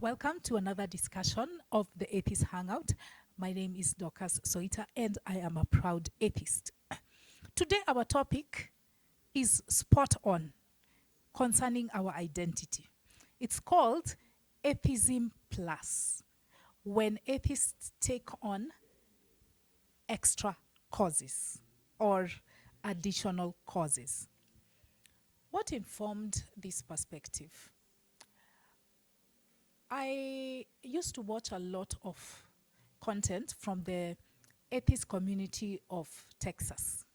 Welcome to another discussion of the Atheist Hangout. My name is Dorcas Soita and I am a proud atheist. Today our topic is spot on concerning our identity. It's called Atheism Plus, when atheists take on extra causes or additional causes. What informed this perspective? I used to watch a lot of content from the atheist community of Texas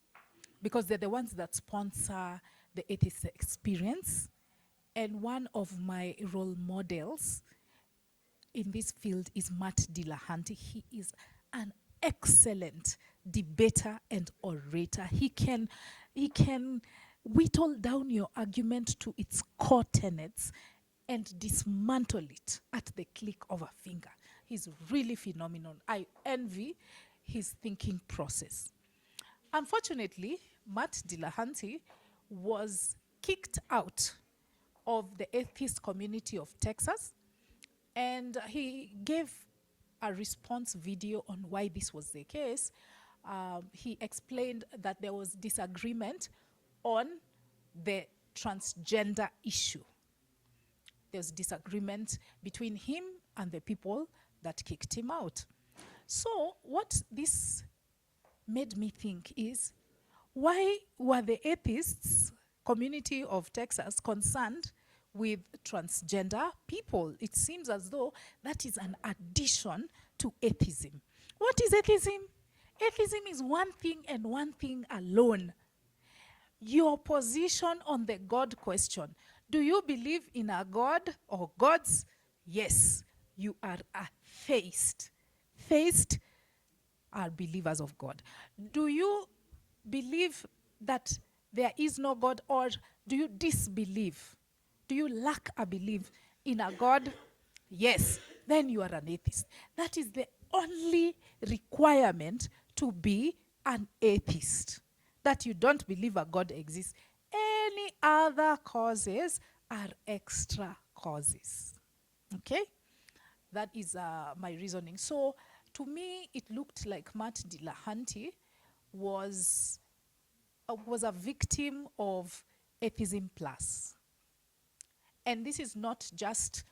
because they're the ones that sponsor the atheist experience. And one of my role models in this field is Matt Dillahunty. He is an excellent debater and orator. He can whittle down your argument to its core tenets and dismantle it at the click of a finger. He's really phenomenal. I envy his thinking process. Unfortunately, Matt Dillahunty was kicked out of the atheist community of Texas, and he gave a response video on why this was the case. He explained that there was disagreement on the transgender issue. There's disagreement between him and the people that kicked him out. So what this made me think is, why were the atheists community of Texas concerned with transgender people? It seems as though that is an addition to atheism. What is atheism? Atheism is one thing and one thing alone. Your position on the God question. Do you believe in a God or gods? Yes, you are a theist. Theists are believers of God. Do you believe that there is no God, or do you disbelieve? Do you lack a belief in a God? Yes, then you are an atheist. That is the only requirement to be an atheist, that you don't believe a God exists. Any other causes are extra causes. Okay? That is my reasoning. So to me, it looked like Matt Dillahunty was a victim of Atheism Plus. And this is not just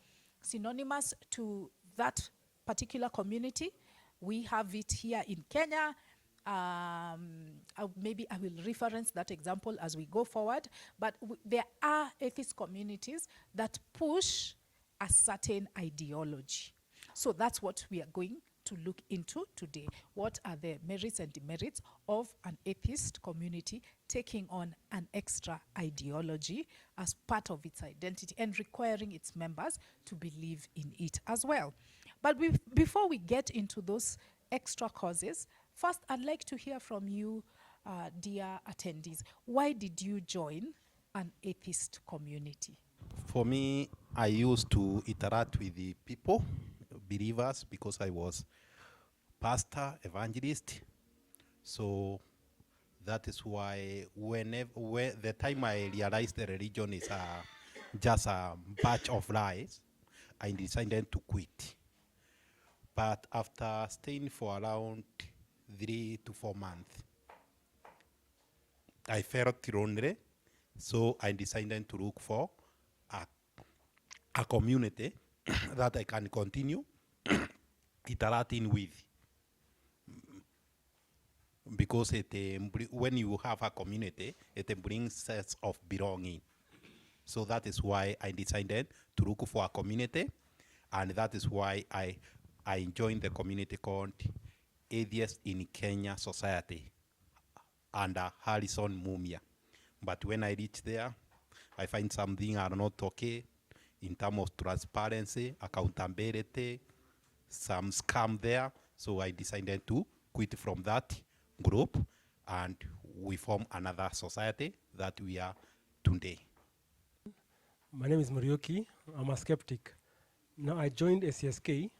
synonymous to that particular community. We have it here in Kenya. Maybe I will reference that example as we go forward. But there are atheist communities that push a certain ideology. So that's what we are going to look into today. What are the merits and demerits of an atheist community taking on an extra ideology as part of its identity and requiring its members to believe in it as well? But before we get into those extra causes, first I'd like to hear from you, dear attendees. Why did you join an atheist community? For me, I used to interact with the people, believers, because I was pastor, evangelist. So that is why when the time I realized the religion is just a batch of lies, I decided to quit. But after staying for around 3 to 4 months, I felt lonely, so I decided to look for a community that I can continue interacting with. Because when you have a community, it brings sense of belonging. So that is why I decided to look for a community, and that is why I joined the community called Atheists in Kenya Society under Harrison Mumia. But when I reach there, I find something are not okay in terms of transparency, accountability, some scam there. So I decided to quit from that group, and we form another society that we are today. My name is Morioki. I'm a skeptic. Now I joined SAS-K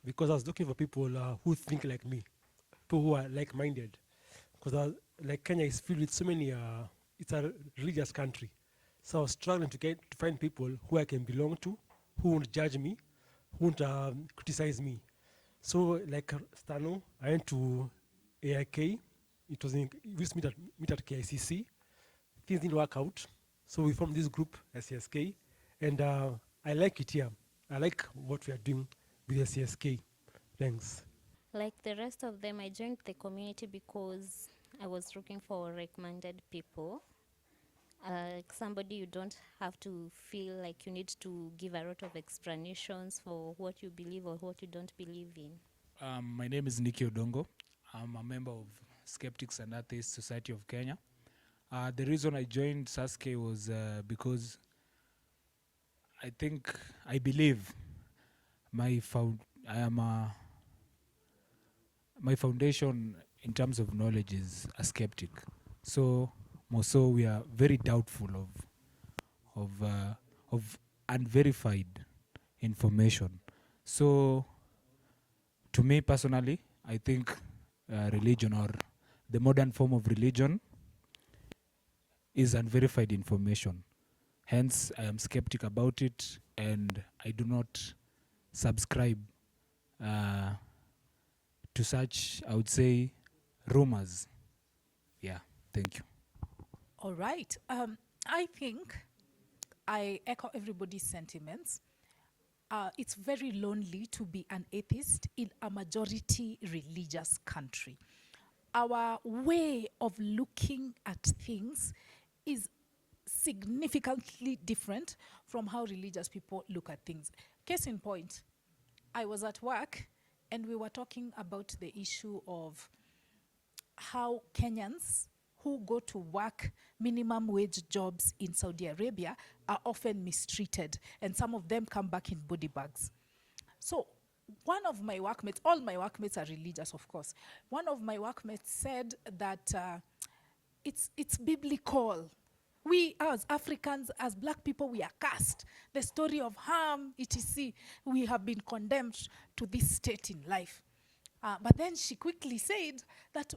because I was looking for people who think like me, people who are like-minded. Because like Kenya is filled with so many, it's a religious country. So I was struggling to find people who I can belong to, who won't judge me, won't criticize me. So like Stano, I went to AIK. It was in, we used to meet at KICC. Things didn't work out. So we formed this group, SAS-K. And I like it here. I like what we are doing with SAS-K. Thanks. Like the rest of them, I joined the community because I was looking for like-minded people. Like somebody you don't have to feel like you need to give a lot of explanations for what you believe or what you don't believe in. My name is Nicky Odongo. I'm a member of Skeptics and Atheists Society of Kenya. The reason I joined SAS-K was because I believe my foundation in terms of knowledge is a skeptic. So more so we are very doubtful of unverified information. So to me personally, I think religion or the modern form of religion is unverified information. Hence, I am skeptic about it, and I do not subscribe to such, I would say, rumors. Yeah, thank you. All right. I think I echo everybody's sentiments. It's very lonely to be an atheist in a majority religious country. Our way of looking at things is significantly different from how religious people look at things. Case in point, I was at work and we were talking about the issue of how Kenyans who go to work minimum wage jobs in Saudi Arabia are often mistreated, and some of them come back in body bags. So one of my workmates, all my workmates are religious, of course. One of my workmates said that it's biblical. We as Africans, as black people, we are cursed. The story of harm, etc. We have been condemned to this state in life. But then she quickly said that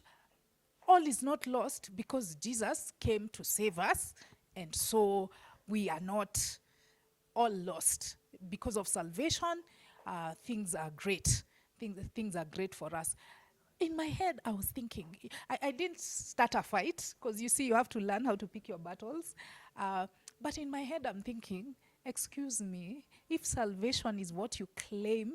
all is not lost because Jesus came to save us, and so we are not all lost. Because of salvation, things are great. Things are great for us. In my head, I was thinking, I didn't start a fight, because you see, you have to learn how to pick your battles. But in my head, I'm thinking, excuse me, if salvation is what you claim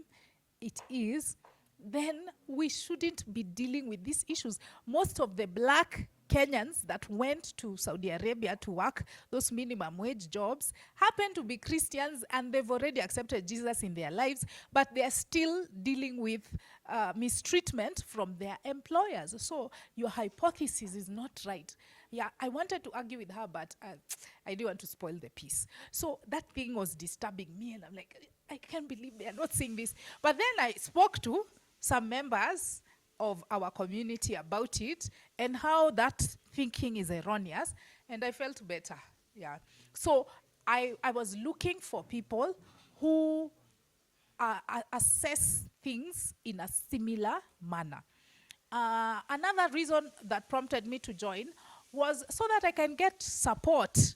it is, then we shouldn't be dealing with these issues. Most of the black Kenyans that went to Saudi Arabia to work those minimum wage jobs happen to be Christians, and they've already accepted Jesus in their lives, but they're still dealing with mistreatment from their employers. So your hypothesis is not right. Yeah, I wanted to argue with her, but I didn't want to spoil the peace. So that thing was disturbing me, and I'm like, I can't believe they are not seeing this. But then I spoke to some members of our community about it and how that thinking is erroneous, and I felt better. Yeah. So I was looking for people who assess things in a similar manner. Another reason that prompted me to join was so that I can get support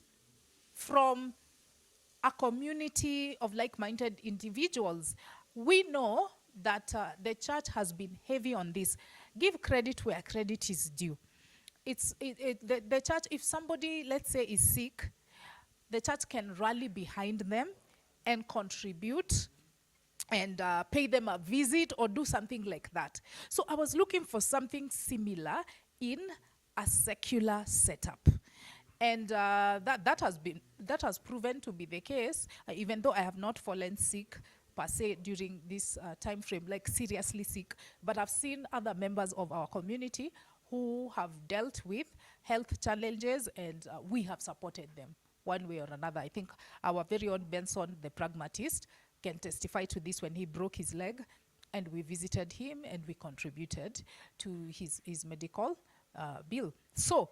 from a community of like-minded individuals. We know that the church has been heavy on this. Give credit where credit is due. The church, if somebody, let's say, is sick, the church can rally behind them and contribute and pay them a visit or do something like that. So I was looking for something similar in a secular setup. And that has proven to be the case, even though I have not fallen sick per se during this time frame, like seriously sick. But I've seen other members of our community who have dealt with health challenges, and we have supported them one way or another. I think our very own Benson, the pragmatist, can testify to this when he broke his leg, and we visited him and we contributed to his medical bill. So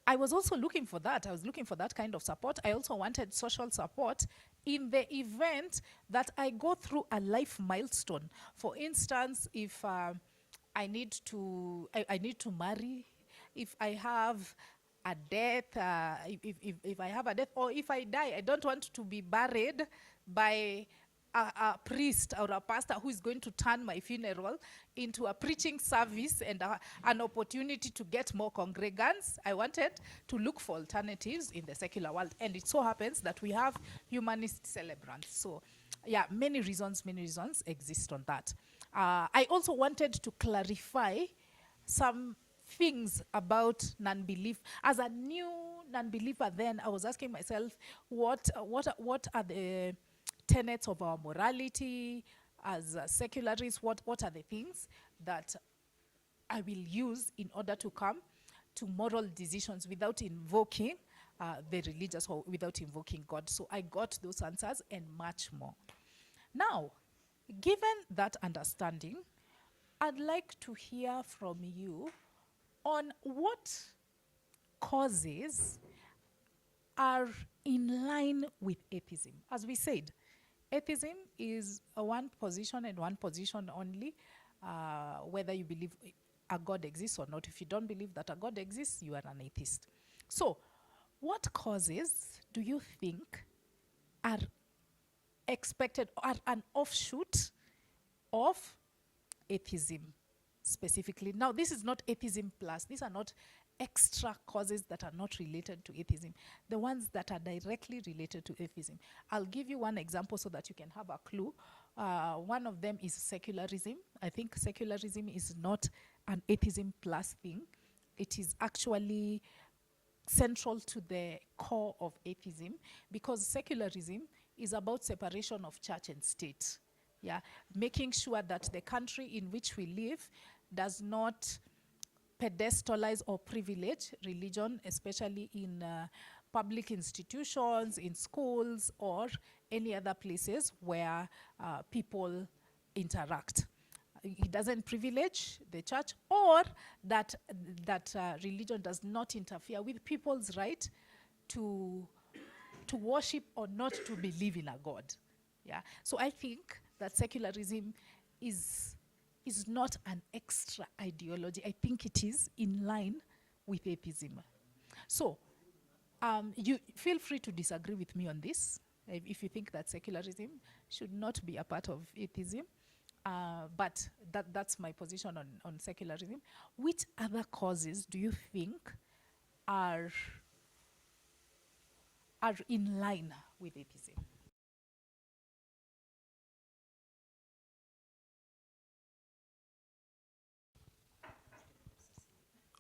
I was also looking for that. I was looking for that kind of support. I also wanted social support in the event that I go through a life milestone. For instance, if I need to marry, if I have a death, if I have a death, or if I die, I don't want to be buried by a priest or a pastor who is going to turn my funeral into a preaching service and an opportunity to get more congregants. I wanted to look for alternatives in the secular world. And it so happens that we have humanist celebrants. So yeah, many reasons exist on that. I also wanted to clarify some things about non-belief. As a new non-believer then, I was asking myself, what are the tenets of our morality as secularists? What are the things that I will use in order to come to moral decisions without invoking the religious or without invoking God? So I got those answers and much more. Now, given that understanding, I'd like to hear from you on what causes are in line with atheism. As we said, atheism is a one position and one position only, whether you believe a God exists or not. If you don't believe that a God exists, you are an atheist. So, what causes do you think are expected, are an offshoot of atheism specifically? Now, this is not atheism plus. These are not extra causes that are not related to atheism. The ones that are directly related to atheism. I'll give you one example so that you can have a clue. One of them is secularism. I think secularism is not an atheism plus thing. It is actually central to the core of atheism, because secularism is about separation of church and state. Yeah, making sure that the country in which we live does not pedestalize or privilege religion, especially in public institutions, in schools, or any other places where people interact. It doesn't privilege the church, or that religion does not interfere with people's right to worship or not to believe in a God. Yeah. So I think that secularism is not an extra ideology. I think it is in line with atheism. So you feel free to disagree with me on this, if you think that secularism should not be a part of atheism. But that's my position on secularism. Which other causes do you think are in line with atheism?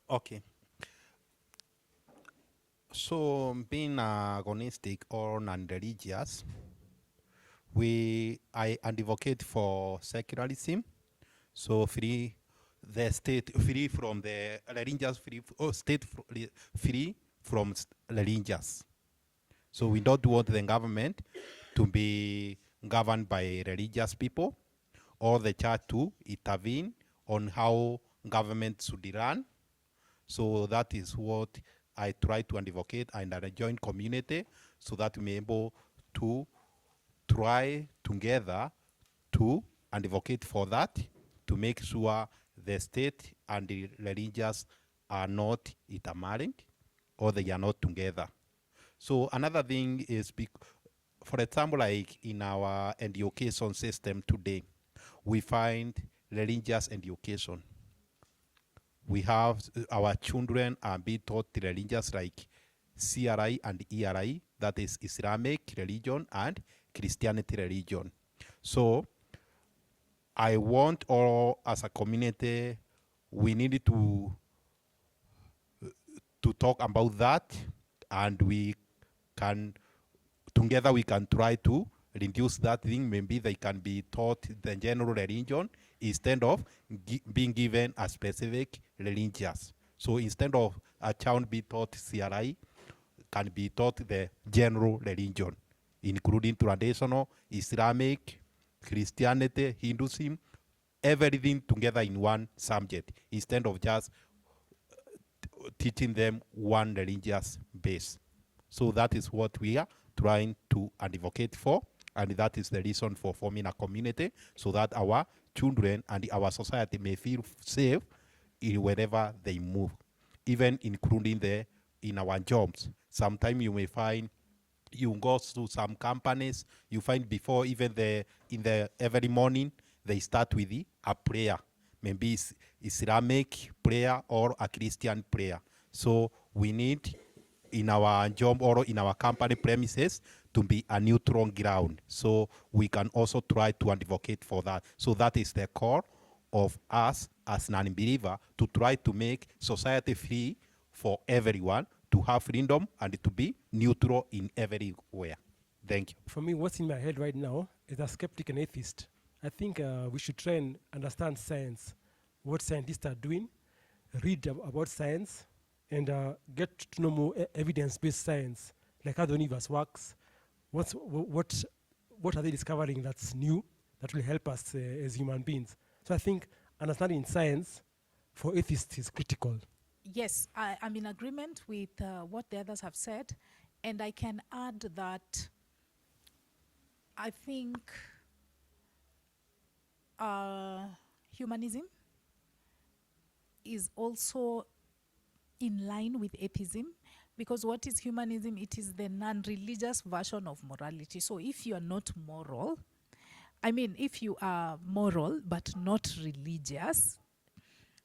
Okay. So being agnostic or non-religious, I advocate for secularism. So free from the religious, free from religious. So we don't want the government to be governed by religious people, or the church to intervene on how government should run. So that is what I try to advocate, and I join community so that we may be able to try together to advocate for that, to make sure the state and the religious are not intermarried, or they are not together. So another thing is, for example, like in our education system today, we find religious education. We have our children are being taught religious like CRI and ERI, that is Islamic religion and Christianity religion. So I want all as a community, we need to talk about that, and we can together we can try to reduce that thing. Maybe they can be taught the general religion instead of being given a specific religious. So instead of a child be taught CRI, can be taught the general religion, including traditional, Islamic, Christianity, Hinduism, everything together in one subject, instead of just teaching them one religious base. So that is what we are trying to advocate for, and that is the reason for forming a community, so that our children and our society may feel safe wherever they move, even including in our jobs. Sometimes you may find You go to some companies, you find before even in the every morning they start with a prayer, maybe it's Islamic prayer or a Christian prayer. So we need in our job or in our company premises to be a neutral ground. So we can also try to advocate for that. So that is the core of us as an unbeliever, to try to make society free for everyone, to have freedom and to be neutral in everywhere. Thank you. For me, what's in my head right now is a skeptic and atheist. I think we should try and understand science, what scientists are doing, read about science, and get to know more evidence-based science, like how the universe works, what are they discovering that's new, that will help us as human beings. So I think understanding science for atheists is critical. Yes, I'm in agreement with what the others have said, and I can add that I think humanism is also in line with atheism, because what is humanism? It is the non-religious version of morality. So if you are not moral, I mean, if you are moral but not religious,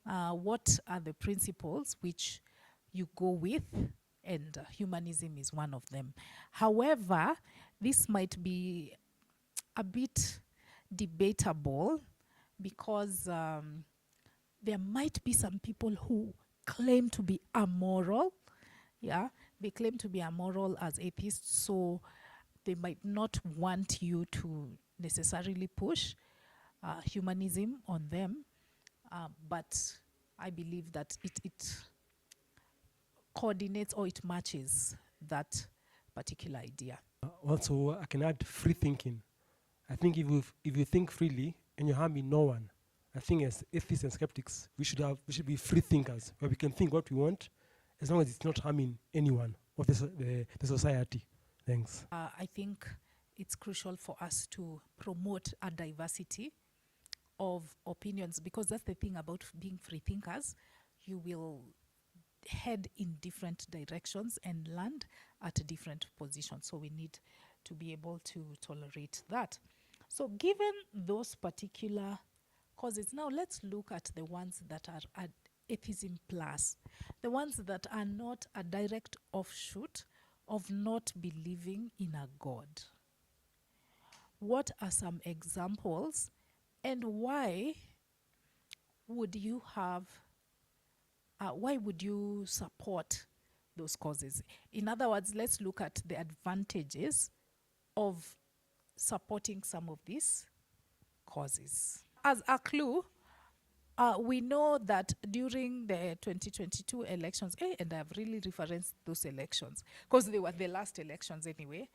what are the principles which you go with? And humanism is one of them. However, this might be a bit debatable, because there might be some people who claim to be amoral. Yeah, they claim to be amoral as atheists, so they might not want you to necessarily push humanism on them. But I believe that it coordinates or it matches that particular idea. Also, I can add free thinking. I think if you think freely and you're harming no one, I think as atheists and skeptics, we should be free thinkers, where we can think what we want, as long as it's not harming anyone or the society. Thanks. I think it's crucial for us to promote a diversity of opinions, because that's the thing about being free thinkers. You will head in different directions and land at different positions. So we need to be able to tolerate that. So given those particular causes, now let's look at the ones that are at atheism plus, the ones that are not a direct offshoot of not believing in a God. What are some examples, and why would you support those causes? In other words, let's look at the advantages of supporting some of these causes. As a clue, we know that during the 2022 elections, and I've really referenced those elections because they were the last elections anyway,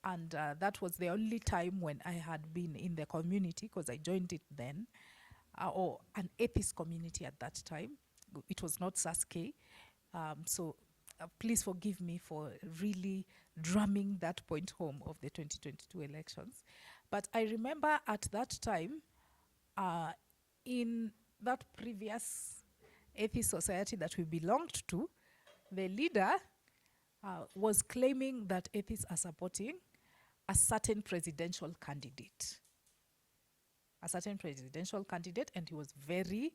and that was the only time when I had been in the community, because I joined it then, or an atheist community at that time. It was not SAS-K. So please forgive me for really drumming that point home of the 2022 elections. But I remember at that time, in that previous atheist society that we belonged to, the leader was claiming that atheists are supporting a certain presidential candidate. And he was very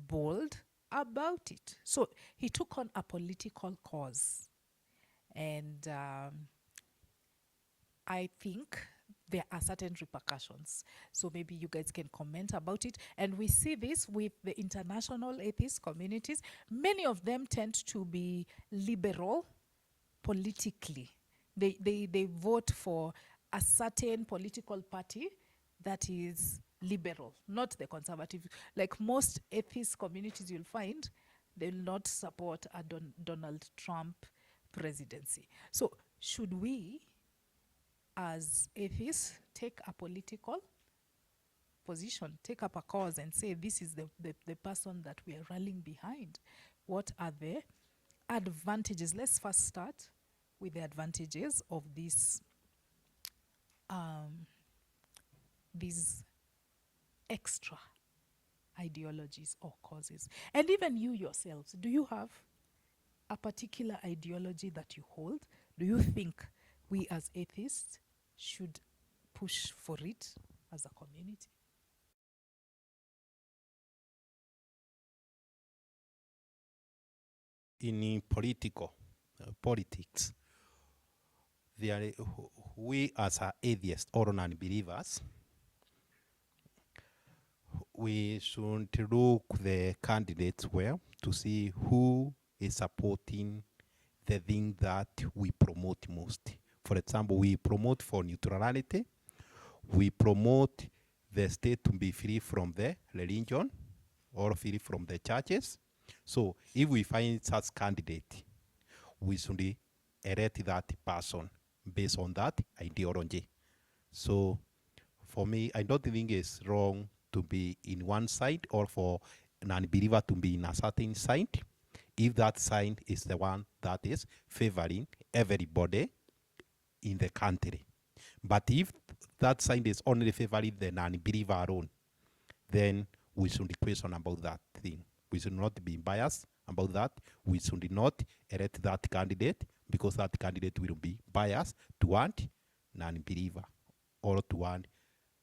bold about it. So he took on a political cause. And I think there are certain repercussions. So maybe you guys can comment about it. And we see this with the international atheist communities. Many of them tend to be liberal politically. They vote for a certain political party that is liberal, not the conservative. Like most atheist communities you'll find, they will not support a Donald Trump presidency. So should we, as atheists, take a political position, take up a cause and say this is the person that we are rallying behind? What are the advantages? Let's first start with the advantages of these extra ideologies or causes. And even you yourselves, do you have a particular ideology that you hold? Do you think we as atheists should push for it as a community. In politics, we as atheists or non-believers, we should look the candidates well to see who is supporting the thing that we promote most. For example, we promote for neutrality. We promote the state to be free from the religion or free from the churches. So if we find such candidate, we should elect that person based on that ideology. So for me, I don't think it's wrong to be in one side or for an unbeliever to be in a certain side if that side is the one that is favoring everybody in the country. But if that side is only favoring the non-believer alone, then we should question about that thing. We should not be biased about that. We should not elect that candidate because that candidate will be biased toward non-believer or toward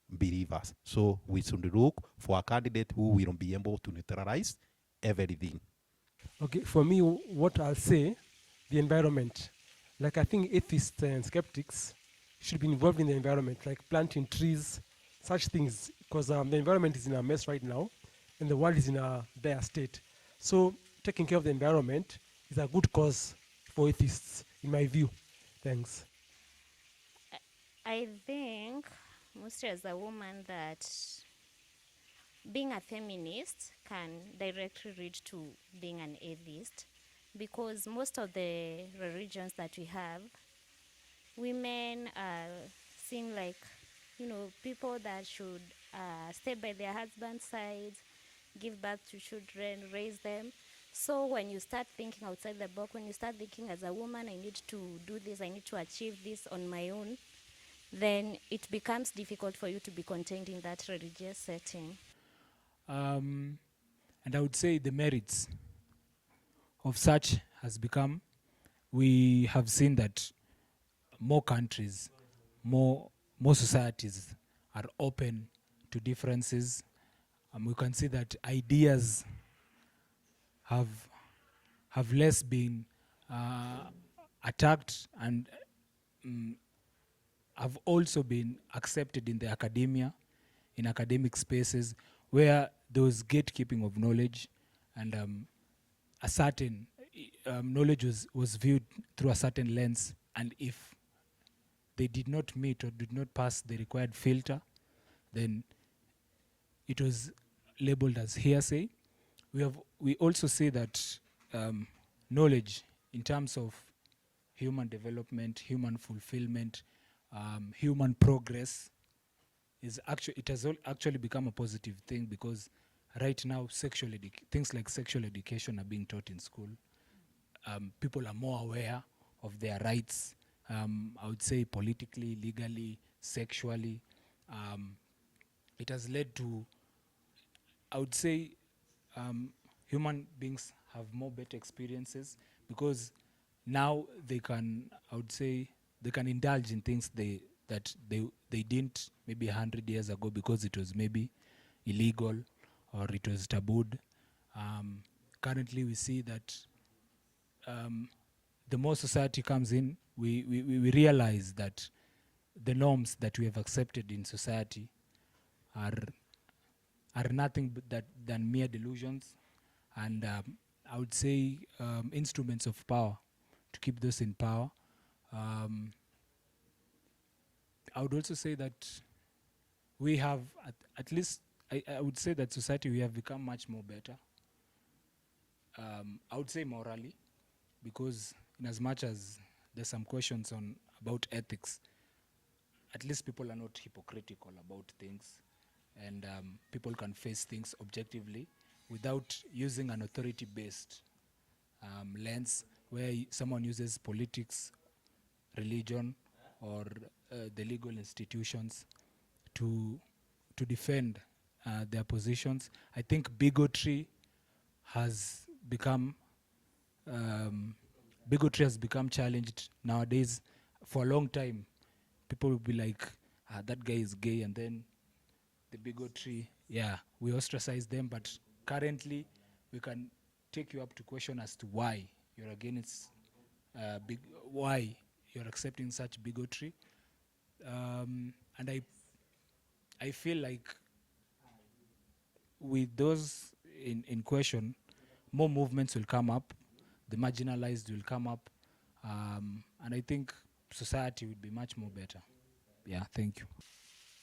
believers. So we should look for a candidate who will be able to neutralize everything. Okay, for me, what I'll say, the environment. Like I think atheists and skeptics should be involved in the environment, like planting trees, such things, because the environment is in a mess right now, and the world is in a dire state. So taking care of the environment is a good cause for atheists, in my view. Thanks. I think, mostly as a woman, that being a feminist can directly lead to being an atheist, because most of the religions that we have, women are seen like, people that should stay by their husband's side, give birth to children, raise them. So when you start thinking outside the box, when you start thinking as a woman, I need to do this, I need to achieve this on my own, then it becomes difficult for you to be contained in that religious setting. And I would say the merits of such has become, we have seen that more countries, more societies are open to differences. We can see that ideas have less been attacked and have also been accepted in the academia, in academic spaces, where there was gatekeeping of knowledge, and a certain knowledge was viewed through a certain lens, and if they did not meet or did not pass the required filter, then it was labeled as hearsay. We also say that knowledge in terms of human development, human fulfillment, human progress is actually become a positive thing, because right now things like sexual education are being taught in school. People are more aware of their rights, I would say politically, legally, sexually. It has led to, I would say, human beings have more better experiences, because now they can, I would say, they can indulge in things that they didn't maybe 100 years ago, because it was maybe illegal or it was tabooed. Currently we see that the more society comes in, we realize that the norms that we have accepted in society are nothing but than mere delusions, and I would say instruments of power to keep those in power. I would also say that we have, at least, I would say that society, we have become much more better. I would say morally, because in as much as there's some questions about ethics, at least people are not hypocritical about things, and people can face things objectively without using an authority-based lens, where someone uses politics, religion, or the legal institutions to defend their positions. I think bigotry has become challenged nowadays. for a long time, people will be like, that guy is gay, and then the bigotry, yeah, we ostracize them. But currently, we can take you up to question as to why you're against why you're accepting such bigotry. And I feel like with those in question, more movements will come up, the marginalized will come up, and I think society would be much more better. Yeah, thank you.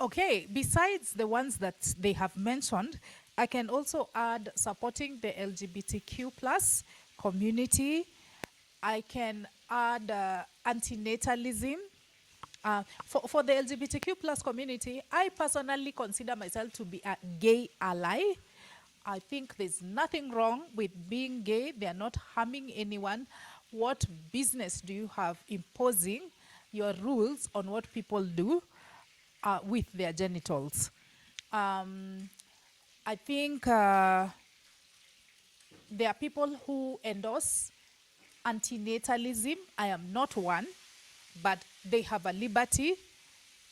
Okay, besides the ones that they have mentioned, I can also add supporting the LGBTQ plus community. I can add antinatalism. For the LGBTQ plus community, I personally consider myself to be a gay ally. I think there's nothing wrong with being gay. They are not harming anyone. What business do you have imposing your rules on what people do with their genitals? I think there are people who endorse antinatalism. I am not one, but they have a liberty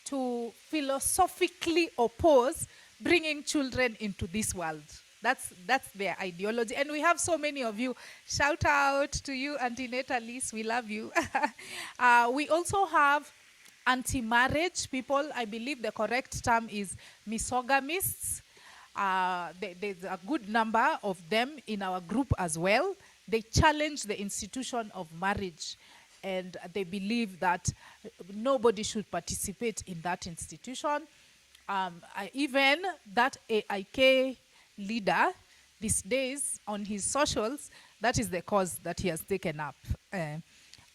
to philosophically oppose bringing children into this world. That's their ideology. And we have so many of you. Shout out to you, antinatalists. We love you. We also have anti-marriage people. I believe the correct term is misogamists. There's a good number of them in our group as well. They challenge the institution of marriage, and they believe that nobody should participate in that institution. Even that AIK leader these days on his socials, that is the cause that he has taken up.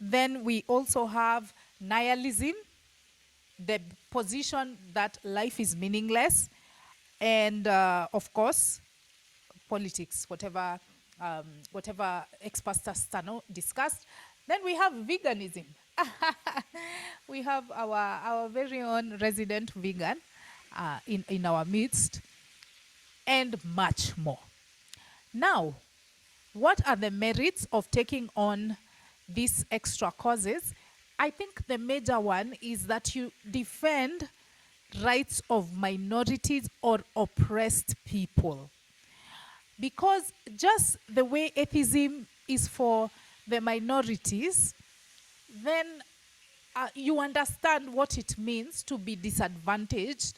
Then we also have nihilism, the position that life is meaningless, and of course, politics, whatever ex-pastor Stano discussed. Then we have veganism. We have our very own resident vegan in our midst, and much more. Now, what are the merits of taking on these extra causes? I think the major one is that you defend rights of minorities or oppressed people. Because just the way atheism is for the minorities, then you understand what it means to be disadvantaged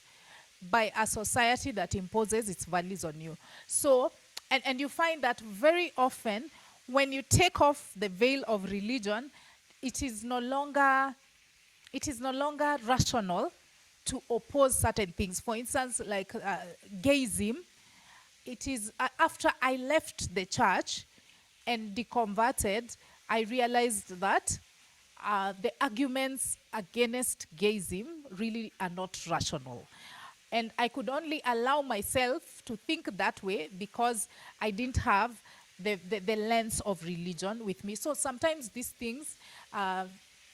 by a society that imposes its values on you. So, and you find that very often when you take off the veil of religion, it is no longer rational to oppose certain things. For instance, like gayism, it is after I left the church and deconverted, I realized that the arguments against gayism really are not rational. And I could only allow myself to think that way because I didn't have the lens of religion with me. So sometimes these things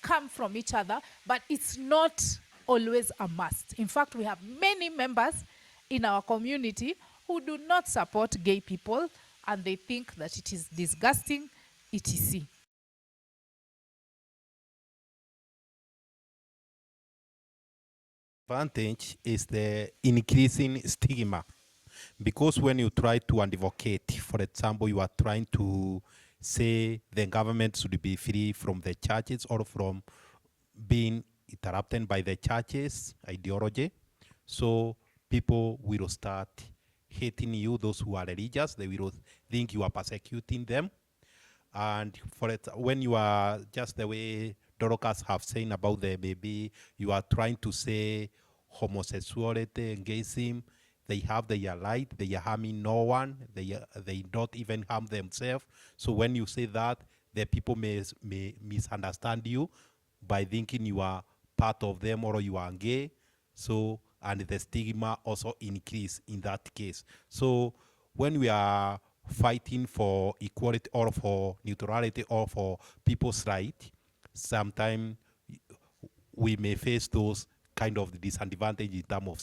come from each other, but it's not always a must. In fact, we have many members in our community who do not support gay people, and they think that it is disgusting, etc. Advantage is the increasing stigma, because when you try to advocate, for example, you are trying to say the government should be free from the churches or from being interrupted by the churches ideology, so people will start hating you, those who are religious. They will think you are persecuting them. And for it, when you are just the way Dorcas have said about the baby, you are trying to say homosexuality and gayism, they have their right, they are harming no one, they don't even harm themselves. So when you say that, the people may misunderstand you by thinking you are part of them or you are gay. So, and the stigma also increase in that case. So when we are fighting for equality or for neutrality or for people's right, sometimes we may face those kind of disadvantage in terms of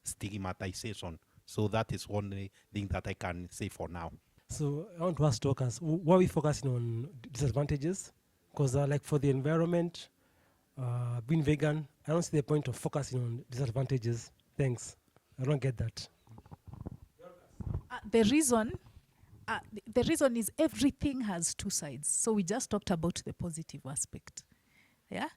stigmatization. So that is one thing that I can say for now. So I want to ask talkers, why are we focusing on disadvantages? Because like for the environment, being vegan, I don't see the point of focusing on disadvantages. Thanks. I don't get that. The reason is everything has two sides. So we just talked about the positive aspect. Yeah?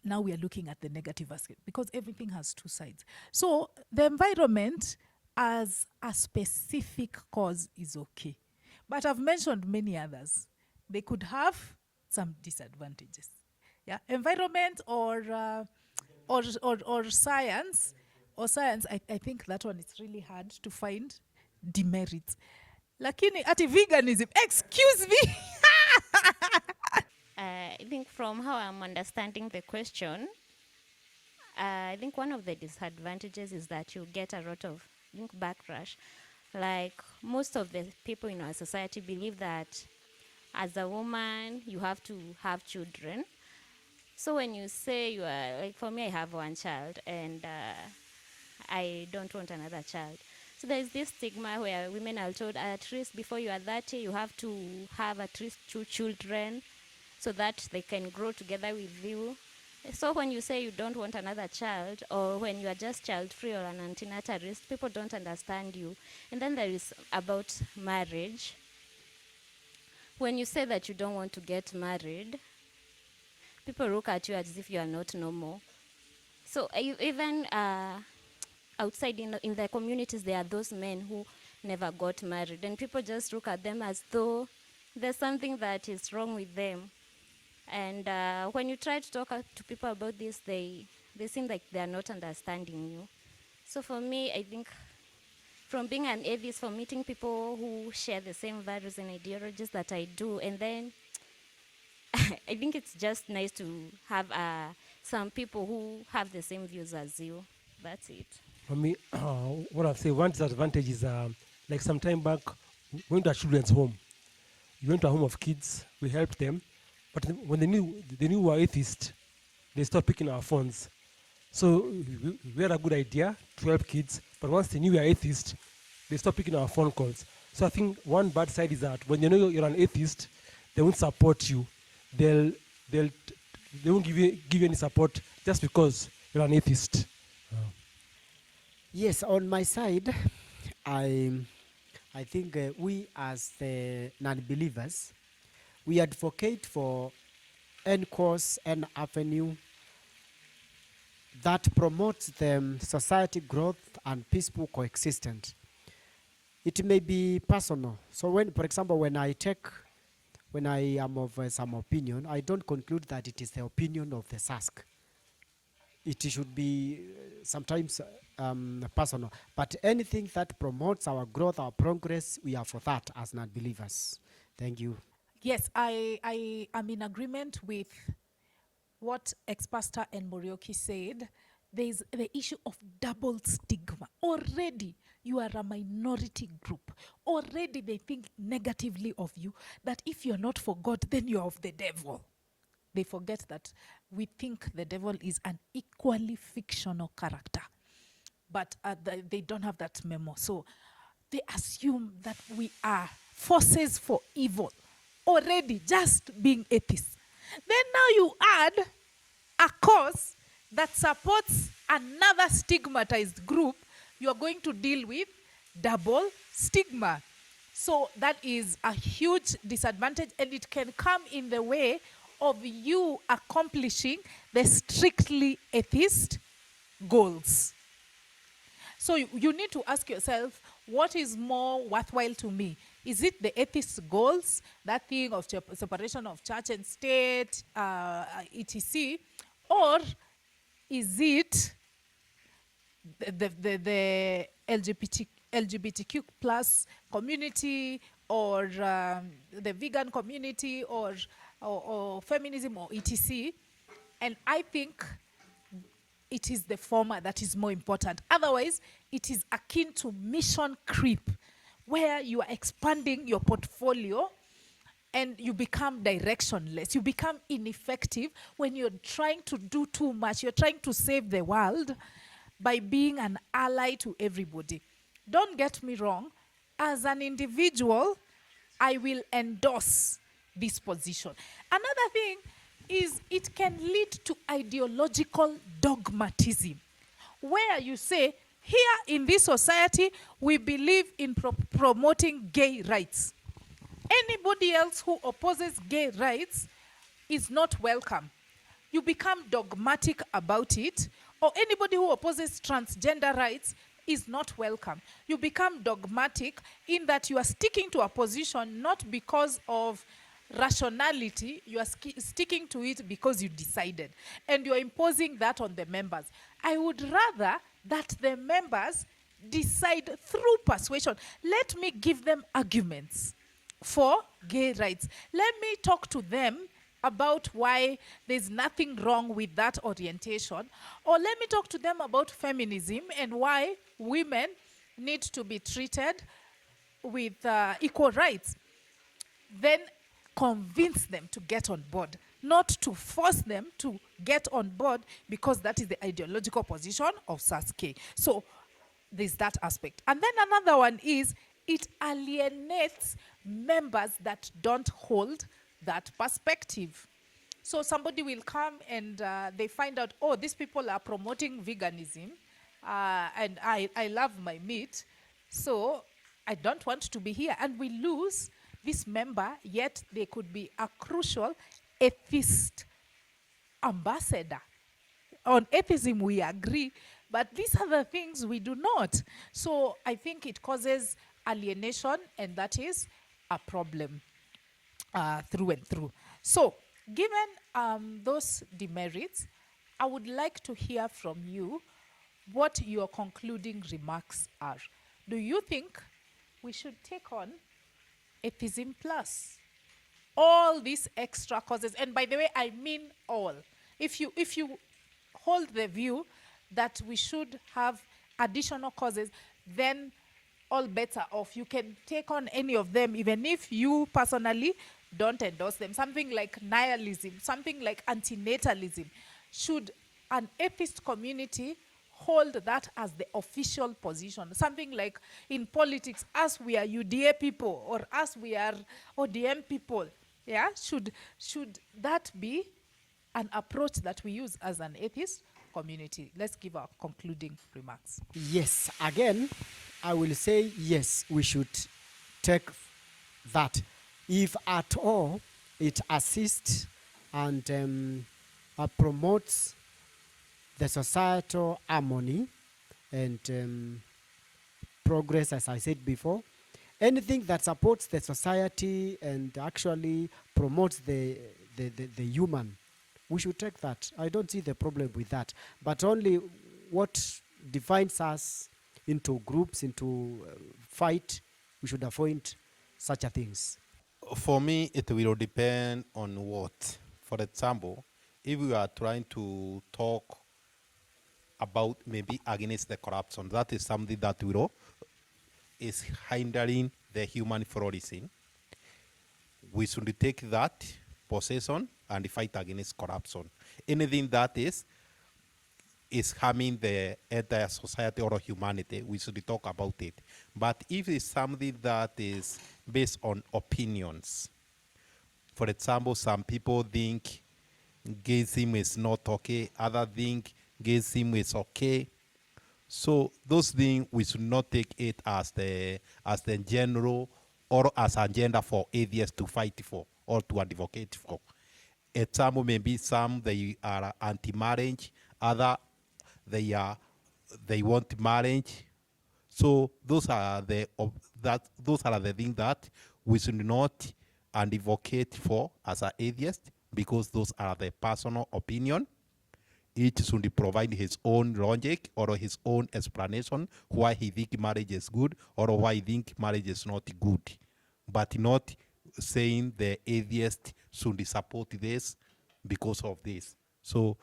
Now we are looking at the negative aspect because everything has two sides. So the environment as a specific cause is okay. But I've mentioned many others. They could have some disadvantages. Yeah, environment or science, I think that one is really hard to find demerits. Lakini ati veganism, excuse me. I think from how I'm understanding the question, I think one of the disadvantages is that you get a lot of backlash. Like most of the people in our society believe that as a woman, you have to have children. So when you say you are, like for me, I have one child and I don't want another child. So there's this stigma where women are told at least before you are 30, you have to have at least 2 children so that they can grow together with you. So when you say you don't want another child, or when you are just child-free or an antinatalist, people don't understand you. And then there is about marriage. When you say that you don't want to get married, people look at you as if you are not normal. So even outside in the communities, there are those men who never got married, and people just look at them as though there's something that is wrong with them. And when you try to talk to people about this, they seem like they are not understanding you. So for me, I think from being an atheist, from meeting people who share the same values and ideologies that I do, and then I think it's just nice to have some people who have the same views as you. That's it. For me, what I'll say, one disadvantage is like some time back, we went to a children's home. We went to a home of kids, we helped them, but when they knew we were atheists, they stopped picking our phones. So we had a good idea to help kids, but once they knew we are atheists, they stopped picking our phone calls. So I think one bad side is that when you know you're an atheist, they won't support you. They won't give you any support just because you're an atheist. Yes, on my side, I think we as the non-believers, we advocate for any course and avenue that promotes the society growth and peaceful coexistence. It may be personal. So when, for example, when I am of some opinion, I don't conclude that it is the opinion of the SAS-K. It should be sometimes personal. But anything that promotes our growth, our progress, we are for that as non-believers. Thank you. Yes, I am in agreement with what ex-pastor and Morioki said. There's the issue of double stigma. Already, you are a minority group. Already, they think negatively of you, that if you're not for God, then you're of the devil. They forget that we think the devil is an equally fictional character. But they don't have that memo. So they assume that we are forces for evil. Already, just being atheists. Then now you add a cause that supports another stigmatized group, you're going to deal with double stigma. So that is a huge disadvantage, and it can come in the way of you accomplishing the strictly atheist goals. So you need to ask yourself, what is more worthwhile to me? Is it the atheist goals, that thing of separation of church and state, etc., or is it the LGBTQ plus community, or the vegan community, or feminism, or etc.? And I think it is the former that is more important. Otherwise, it is akin to mission creep, where you are expanding your portfolio and you become directionless. You become ineffective when you're trying to do too much. You're trying to save the world by being an ally to everybody. Don't get me wrong. As an individual, I will endorse this position. Another thing is it can lead to ideological dogmatism, where you say, here in this society, we believe in promoting gay rights. Anybody else who opposes gay rights is not welcome. You become dogmatic about it, or anybody who opposes transgender rights is not welcome. You become dogmatic in that you are sticking to a position not because of rationality, you are sticking to it because you decided. And you are imposing that on the members. I would rather that the members decide through persuasion. Let me give them arguments for gay rights. Let me talk to them about why there's nothing wrong with that orientation. Or let me talk to them about feminism and why women need to be treated with equal rights. Then convince them to get on board, not to force them to get on board because that is the ideological position of SAS-K. So there's that aspect. And then another one is it alienates members that don't hold that perspective. So somebody will come and they find out, oh, these people are promoting veganism and I love my meat, so I don't want to be here. And we lose this member, yet they could be a crucial atheist ambassador. On atheism, we agree, but these are the things we do not. So I think it causes alienation, and that is a problem through and through. So given those demerits, I would like to hear from you what your concluding remarks are. Do you think we should take on Atheism Plus? All these extra causes, and by the way, I mean all. If you hold the view that we should have additional causes, then all bets are off. You can take on any of them, even if you personally don't endorse them. Something like nihilism, something like antinatalism. Should an atheist community hold that as the official position? Something like in politics, us we are UDA people, or us we are ODM people. Yeah, should that be an approach that we use as an atheist community? Let's give our concluding remarks. Yes, again, I will say yes, we should take that. If at all it assists and promotes the societal harmony and progress, as I said before, anything that supports the society and actually promotes the human, we should take that. I don't see the problem with that. But only what defines us into groups, into fight, we should avoid such a things. For me, it will depend on what. For example, if we are trying to talk about maybe against the corruption, that is something that is hindering the human flourishing. We should take that position and fight against corruption. Anything that is harming the entire society or humanity, we should talk about it. But if it's something that is based on opinions, for example, some people think gayism is not okay, others think gayism is okay. So those things, we should not take it as the general or as an agenda for atheists to fight for or to advocate for. Example, maybe some they are anti-marriage, other they want marriage. So those are the things that we should not advocate for as an atheist, because those are the personal opinion. Each should provide his own logic or his own explanation why he think marriage is good or why he think marriage is not good, but not saying the atheist should support this because of this. So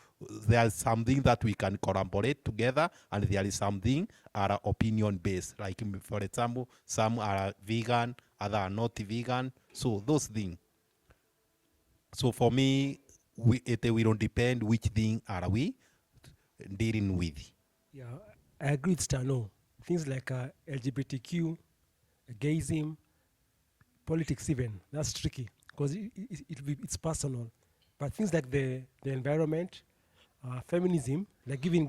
there is something that we can collaborate together, and there is something are opinion based. Like, for example, some are vegan, others are not vegan. So those things. So for me, we don't depend which thing are we dealing with. Yeah, I agree with Stano. Things like LGBTQ, gayism, politics even, that's tricky because it's personal. But things like the environment, feminism, like giving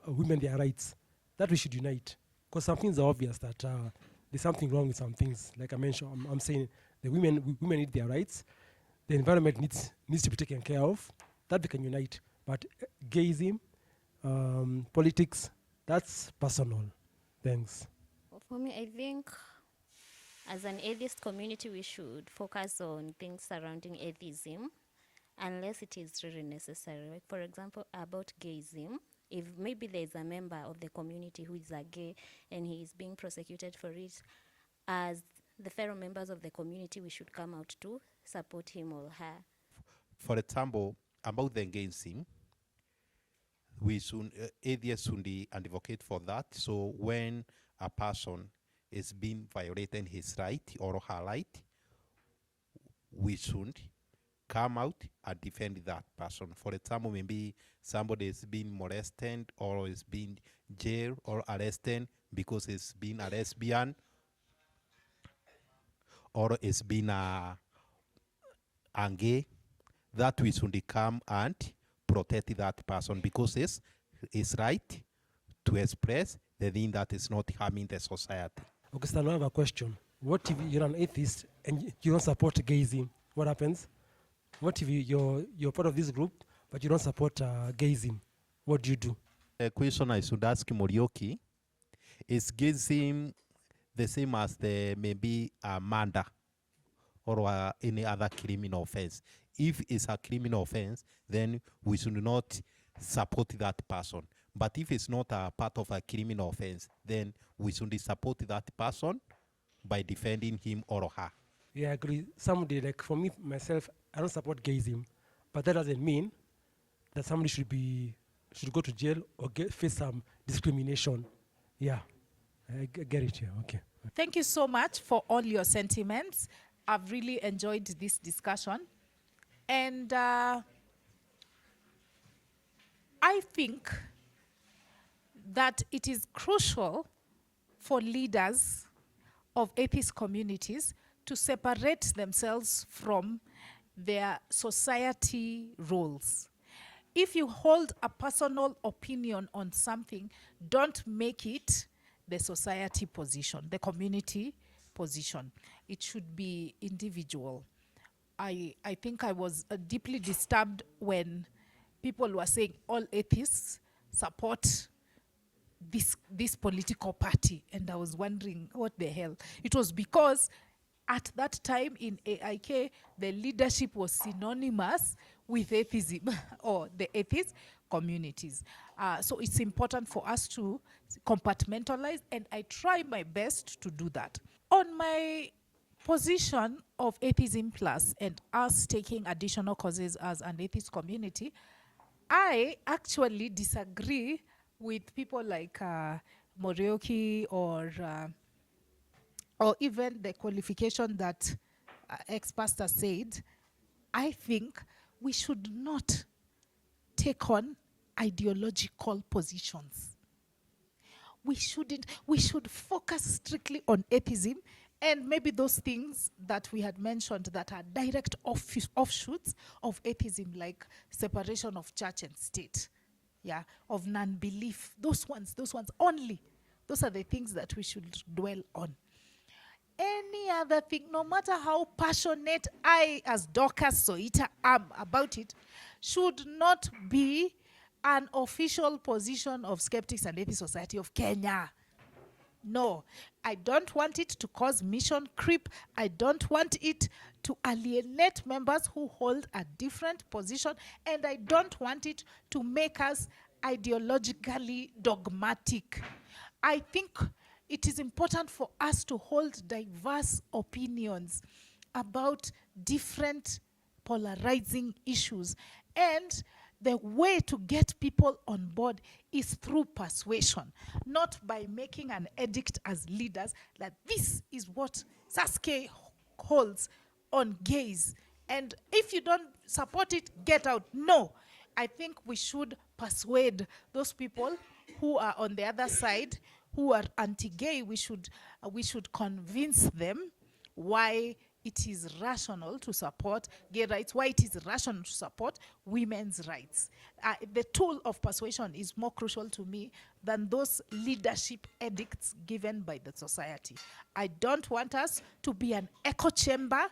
women their rights, that we should unite. Because some things are obvious that there's something wrong with some things. Like I mentioned, I'm saying the women need their rights. The environment needs to be taken care of. That we can unite. But gayism, politics, that's personal. Thanks. For me, I think as an atheist community, we should focus on things surrounding atheism, unless it is really necessary. Like, for example, about gayism, if maybe there is a member of the community who is a gay and he is being prosecuted for it, as the fellow members of the community, we should come out to support him or her. For example, about the gayism, we should, atheists should advocate for that. So when a person is being violating his right or her right, we should come out and defend that person. For example, maybe somebody is being molested or is being jailed or arrested because he's been a lesbian or is being a gay, that we should come and protect that person because it's right to express the thing that is not harming the society. Okay, so now I have a question. What if you're an atheist and you don't support gayism? What happens? What if you're part of this group but you don't support gayism? What do you do? A question I should ask Morioki, is gayism the same as the maybe a murder or any other criminal offense? If it's a criminal offense, then we should not support that person. But if it's not a part of a criminal offense, then we should support that person by defending him or her. Yeah, I agree. Somebody, like for me, myself, I don't support gayism, but that doesn't mean that somebody should go to jail or face some discrimination. Yeah, I get it here. Okay. Thank you so much for all your sentiments. I've really enjoyed this discussion. And I think that it is crucial for leaders of atheist communities to separate themselves from their society roles. If you hold a personal opinion on something, don't make it the society position, the community position. It should be individual. I think I was deeply disturbed when people were saying all atheists support this political party, and I was wondering what the hell. It was because at that time in AIK, the leadership was synonymous with atheism or the atheist communities. So it's important for us to compartmentalize, and I try my best to do that. On my position of Atheism Plus and us taking additional courses as an atheist community, I actually disagree with people like Morioki or even the qualification that ex-pastor said. I think we should not take on ideological positions. We should focus strictly on atheism and maybe those things that we had mentioned that are direct offshoots of atheism, like separation of church and state, yeah, of non-belief. Those ones only. Those are the things that we should dwell on. Any other thing, no matter how passionate I, as Dorcas Soita, am about it, should not be an official position of Skeptics and Atheist Society of Kenya. No, I don't want it to cause mission creep. I don't want it to alienate members who hold a different position, and I don't want it to make us ideologically dogmatic. I think it is important for us to hold diverse opinions about different polarizing issues, and the way to get people on board is through persuasion, not by making an edict as leaders that this is what SAS-K holds on gays, and if you don't support it, get out. No, I think we should persuade those people who are on the other side, who are anti-gay. We should convince them why it is rational to support gay rights, why it is rational to support women's rights. The tool of persuasion is more crucial to me than those leadership edicts given by the society. I don't want us to be an echo chamber.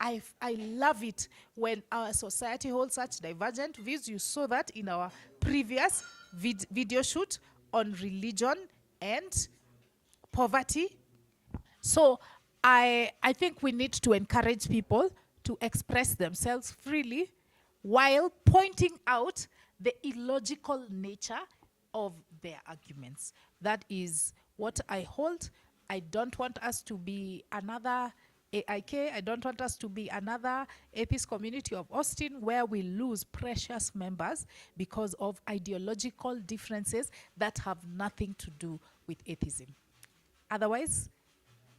I love it when our society holds such divergent views. You saw that in our previous video shoot on religion and poverty. So I think we need to encourage people to express themselves freely while pointing out the illogical nature of their arguments. That is what I hold. I don't want us to be another AIK. I don't want us to be another atheist community of Austin where we lose precious members because of ideological differences that have nothing to do with atheism. Otherwise,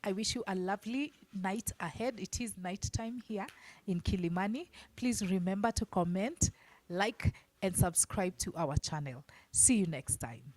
I wish you a lovely night ahead. It is night time here in Kilimani. Please remember to comment, like, and subscribe to our channel. See you next time.